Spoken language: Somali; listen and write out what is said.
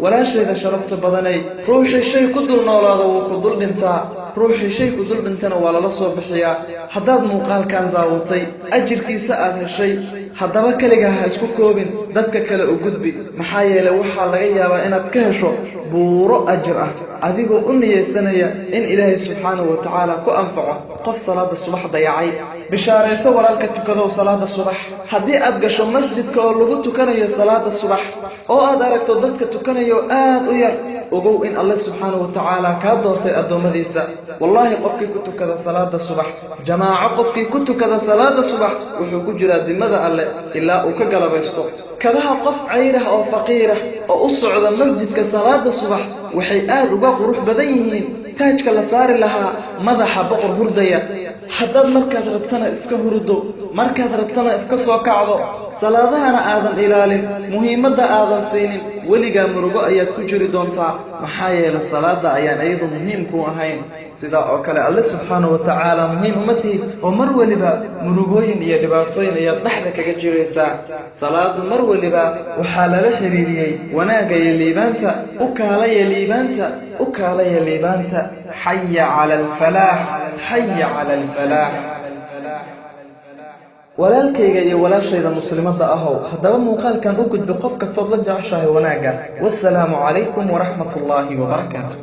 ولا شيء شرفت بدني روحي شيء كدل نولاده وكدل دنتا روحي شيء كدل دنتنا ولا لا soo bixiya hadaad muuqaalkan daawatay ajirkiisa aad heshay hadaba kaliga ha isku koobin dadka kale u gudbi maxaa yeelay waxa laga yaabaa inaad ka hesho buuro ajir ah adigoo u niyeysanaya in Ilaahay subhanahu wa ta'ala ku anfaco qof salaada subax dayacay bishaarayso walaalka tukado salaada subax hadii aad gasho masjidka oo lagu tukanayo salaada subax oo aad aragto dadka tukanayo aad u yar ogow in Allah subhanahu wa ta'ala ka doortay adoomadiisa wallahi qofkii ku tukada salaada subax jamaaco qofkii ku tukada salaada subax wuxuu ku jiraa dimada alle ilaa uu ka galabaysto kabaha qof cayrah oo faqiir ah oo u socda masjidka salaada subax waxay aad uga qurux badan yihiin taajka la saari lahaa madaxa boqor hurdaya haddaad markaad rabtana iska hurdo markaad rabtana iska soo kacdo salaadahana aadan ilaalin muhiimadda aadan siinin weligaa murugo ayaad ku jiri doontaa maxaa yeelay salaada ayaan iyadu muhiim ku ahayn sida oo kale alle subhanahu wa ta'ala muhiim umatihi oo mar waliba murugooyin iyo dhibaatooyin ayaad dhaxda kaga jiraysaa salaadu mar waliba waxaa lala xiriiriyay wanaaga iyo liibaanta u kaalaya liibaanta hayya cala alfalaah hayya cala alfalaah walaalkayga iyo walaashayda muslimada ahow hadaba muuqaalkan u gudbi qof kastood la jeceshahay wanaaga wassalaamu calaykum waraxmatullaahi wabarakaatuh